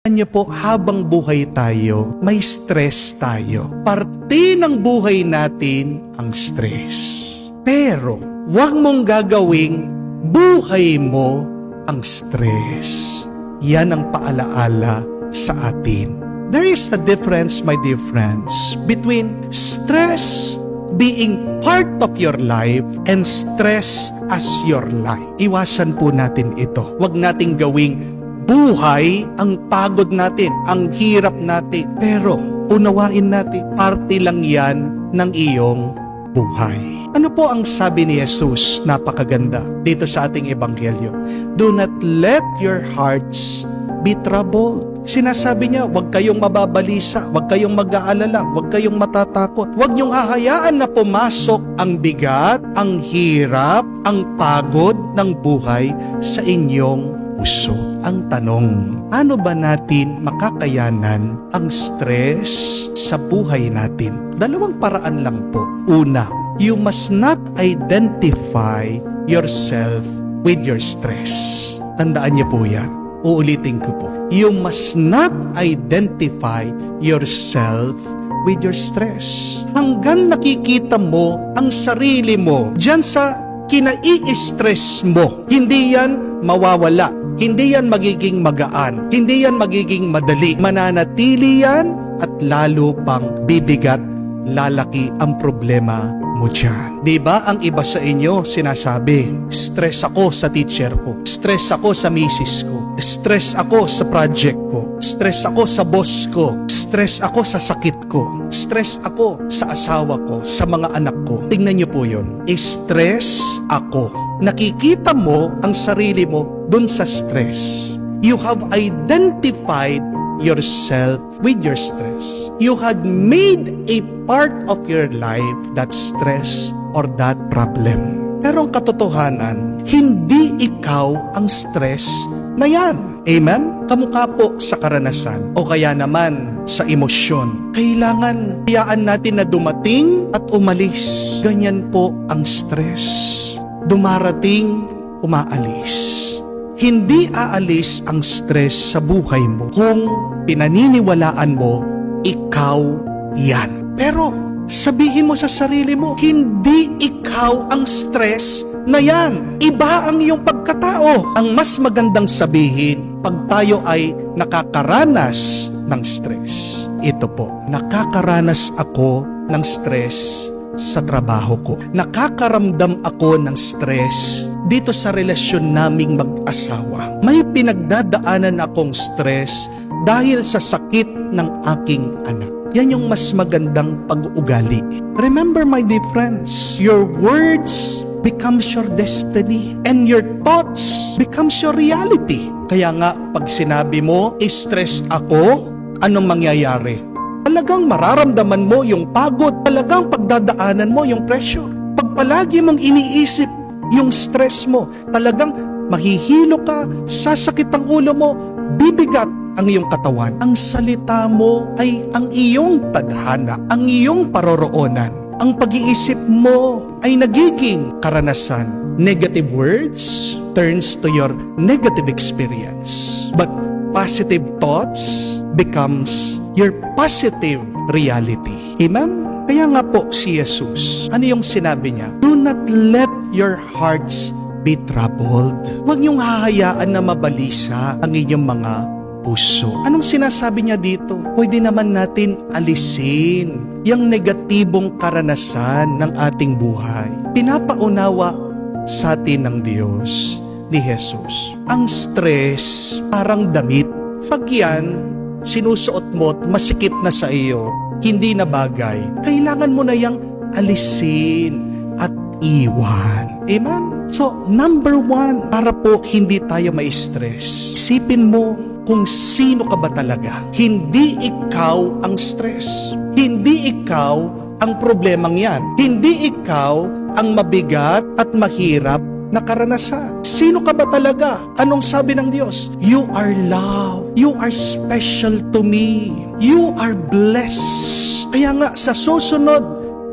Niyo po, habang buhay tayo, may stress tayo. Parte ng buhay natin ang stress. Pero, huwag mong gagawing buhay mo ang stress. Yan ang paalaala sa atin. There is a difference, my dear friends, between stress being part of your life and stress as your life. Iwasan po natin ito. Huwag nating gawing buhay ang pagod natin, ang hirap natin. Pero unawain natin, parte lang yan ng iyong buhay. Ano po ang sabi ni Jesus? Napakaganda dito sa ating ebanghelyo. Do not let your hearts be troubled. Sinasabi niya, huwag kayong mababalisa, huwag kayong mag-aalala, huwag kayong matatakot. Huwag niyong hahayaan na pumasok ang bigat, ang hirap, ang pagod ng buhay sa inyong puso. Ang tanong, ano ba natin makakayanan ang stress sa buhay natin? Dalawang paraan lang po. Una, you must not identify yourself with your stress. Tandaan niyo po yan. Uulitin ko po. You must not identify yourself with your stress. Hanggang nakikita mo ang sarili mo diyan sa kinai-stress mo, hindi yan mawawala. Hindi yan magiging magaan. Hindi yan magiging madali. Mananatili yan at lalo pang bibigat, lalaki ang problema mo dyan. Diba ang iba sa inyo sinasabi, stress ako sa teacher ko, stress ako sa misis ko, stress ako sa project ko, stress ako sa boss ko, stress ako sa sakit ko, stress ako sa asawa ko, sa mga anak ko. Tingnan niyo po yun. Stress ako. Nakikita mo ang sarili mo dun sa stress. You have identified yourself with your stress. You had made a part of your life that stress or that problem. Pero ang katotohanan, hindi ikaw ang stress na yan. Amen? Kamukha po sa karanasan o kaya naman sa emosyon. Kailangan hayaan natin na dumating at umalis. Ganyan po ang stress. Dumarating, umaalis. Hindi aalis ang stress sa buhay mo kung pinaniniwalaan mo, ikaw yan. Pero sabihin mo sa sarili mo, hindi ikaw ang stress na yan. Iba ang iyong pagkatao. Ang mas magandang sabihin, pag tayo ay nakakaranas ng stress, ito po, nakakaranas ako ng stress sa trabaho ko. Nakakaramdam ako ng stress dito sa relasyon naming mag-asawa. May pinagdadaanan akong stress dahil sa sakit ng aking anak. Yan yung mas magandang pag-uugali. Remember, my dear friends, your words becomes your destiny and your thoughts becomes your reality. Kaya nga, pag sinabi mo, stress ako, anong mangyayari? Talagang mararamdaman mo yung pagod, talagang pagdadaanan mo yung pressure. Pag palagi mong iniisip yung stress mo, talagang mahihilo ka, sasakit ang ulo mo, bibigat ang iyong katawan. Ang salita mo ay ang iyong tadhana, ang iyong paroroonan. Ang pag-iisip mo ay nagiging karanasan. Negative words turns to your negative experience. But positive thoughts becomes your positive reality. Amen? Kaya nga po si Jesus, ano yung sinabi niya? Do not let your hearts be troubled. Huwag niyong hahayaan na mabalisa ang inyong mga puso. Anong sinasabi niya dito? Pwede naman natin alisin yung negatibong karanasan ng ating buhay. Pinapaunawa sa atin ng Diyos ni Jesus. Ang stress parang damit. Pag yan, sinusuot mo at masikip na sa iyo, hindi na bagay, kailangan mo na yang alisin at iwan. Amen? So, number one, para po hindi tayo ma-stress, isipin mo kung sino ka ba talaga. Hindi ikaw ang stress. Hindi ikaw ang problemang yan. Hindi ikaw ang mabigat at mahirap na karanasan. Sino ka ba talaga? Anong sabi ng Diyos? You are loved. You are special to me. You are blessed. Kaya nga, sa susunod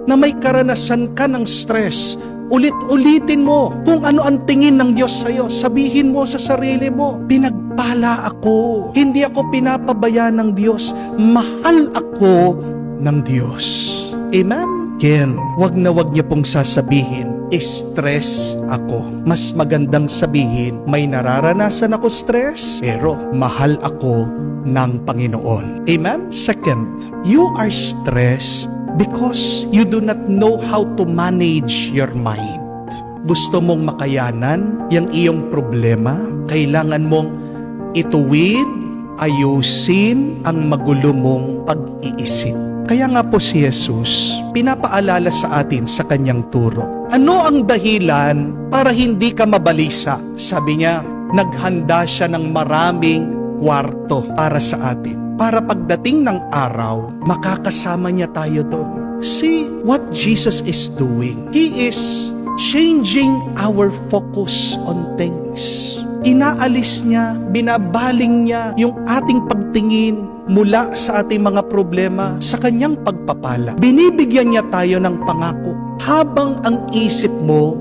na may karanasan ka ng stress, Ulit-ulitin mo kung ano ang tingin ng Diyos sa'yo. Sabihin mo sa sarili mo, pinagpala ako. Hindi ako pinapabayaan ng Diyos. Mahal ako ng Diyos. Amen? Again, wag na wag niyo pong sasabihin, stress ako. Mas magandang sabihin, may nararanasan ako stress, pero mahal ako ng Panginoon. Amen? Second, you are stressed because you do not know how to manage your mind. Gusto mong makayanan yung iyong problema, kailangan mong ituwid, ayusin ang magulo mong pag-iisip. Kaya nga po si Jesus, pinapaalala sa atin sa kanyang turo. Ano ang dahilan para hindi ka mabalisa? Sabi niya, naghanda siya ng maraming kwarto para sa atin. Para pagdating ng araw, makakasama niya tayo doon. See what Jesus is doing. He is changing our focus on things. Inaalis niya, binabaling niya yung ating pagtingin mula sa ating mga problema sa kanyang pagpapala. Binibigyan niya tayo ng pangako. Habang ang isip mo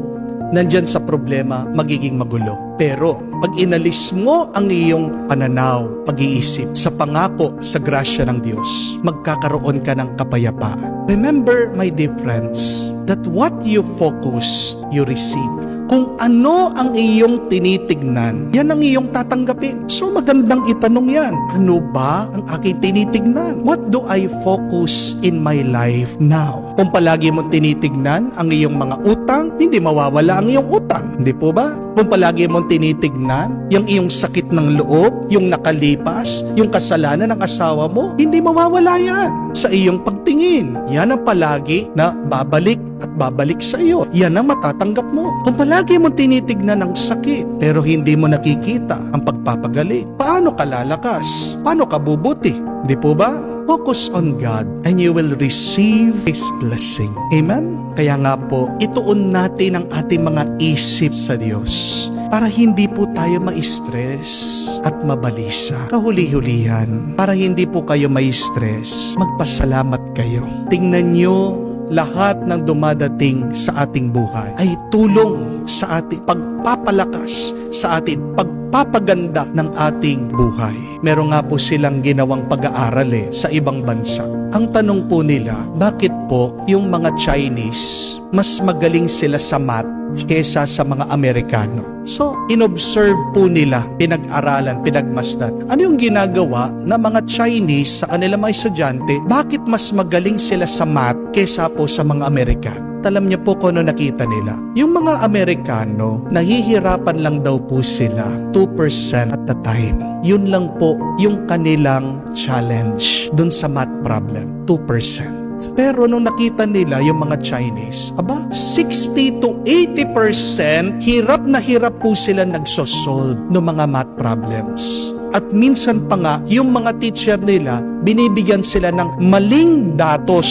nandyan sa problema, magiging magulo. Pero pag inalis mo ang iyong pananaw, pag-iisip sa pangako, sa grasya ng Diyos, magkakaroon ka ng kapayapaan. Remember, my dear friends, that what you focus, you receive. Kung ano ang iyong tinitignan, yan ang iyong tatanggapin. So magandang itanong yan. Ano ba ang aking tinitignan? What do I focus in my life now? Kung palagi mong tinitignan ang iyong mga utang, hindi mawawala ang iyong utang. Hindi po ba? Kung palagi mong tinitignan yung iyong sakit ng loob, yung nakalipas, yung kasalanan ng asawa mo, hindi mawawala yan sa iyong pagtingin. Yan ang palagi na babalik at babalik sa iyo. Yan ang matatanggap mo. Kung palagi mong tinitignan ang sakit, pero hindi mo nakikita ang pagpapagaling, paano ka lalakas? Paano ka bubuti? Di po ba? Focus on God and you will receive His blessing. Amen? Kaya nga po, ituon natin ang ating mga isip sa Diyos para hindi po tayo ma-stress at mabalisa. Kahuli-hulihan, para hindi po kayo ma-stress, magpasalamat kayo. Tingnan nyo, lahat ng dumadating sa ating buhay ay tulong sa ating pagpapalakas, sa ating pagpapaganda ng ating buhay. Meron nga po silang ginawang pag-aaral sa ibang bansa. Ang tanong po nila, bakit po yung mga Chinese mas magaling sila sa math kesa sa mga Amerikano? So, inobserve po nila, pinag-aralan, pinagmasdan. Ano yung ginagawa ng mga Chinese sa kanilang mga estudyante? Bakit mas magaling sila sa math kesa po sa mga Amerikano? Alam niyo po kung ano nakita nila? Yung mga Amerikano, nahihirapan lang daw po sila 2% at the time. Yun lang po yung kanilang challenge dun sa math problem, 2%. Pero nung nakita nila yung mga Chinese, 60 to 80% hirap na hirap po sila nagsosolve ng mga math problems. At minsan pa nga, yung mga teacher nila, binibigyan sila ng maling datos.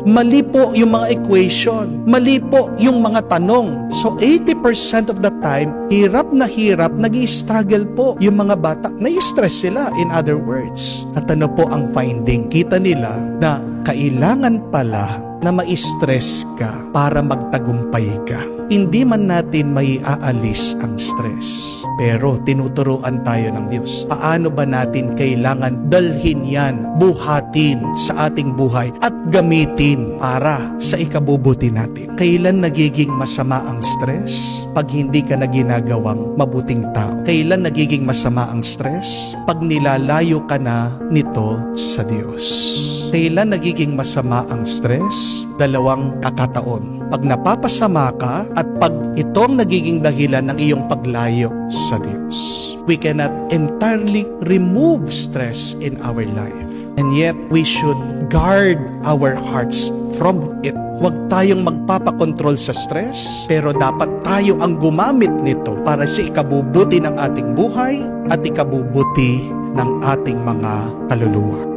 Mali po yung mga equation. Mali po yung mga tanong. So 80% of the time, hirap, nag-i-struggle po yung mga bata. Na-stress sila, in other words. At ano po ang finding? Kita nila na kailangan pala na ma-stress ka para magtagumpay ka. Hindi man natin may aalis ang stress, pero tinuturuan tayo ng Diyos. Paano ba natin kailangan dalhin yan, buhatin sa ating buhay at gamitin para sa ikabubuti natin? Kailan nagiging masama ang stress? Pag hindi ka na ginagawang mabuting tao. Kailan nagiging masama ang stress? Pag nilalayo ka na nito sa Diyos. Kailan nagiging masama ang stress? Dalawang kakataon. Pag napapasama ka at pag itong nagiging dahilan ng iyong paglayo sa Diyos. We cannot entirely remove stress in our life. And yet, we should guard our hearts from it. Huwag tayong magpapakontrol sa stress, pero dapat tayo ang gumamit nito para sa ikabubuti ng ating buhay at ikabubuti ng ating mga kaluluwa.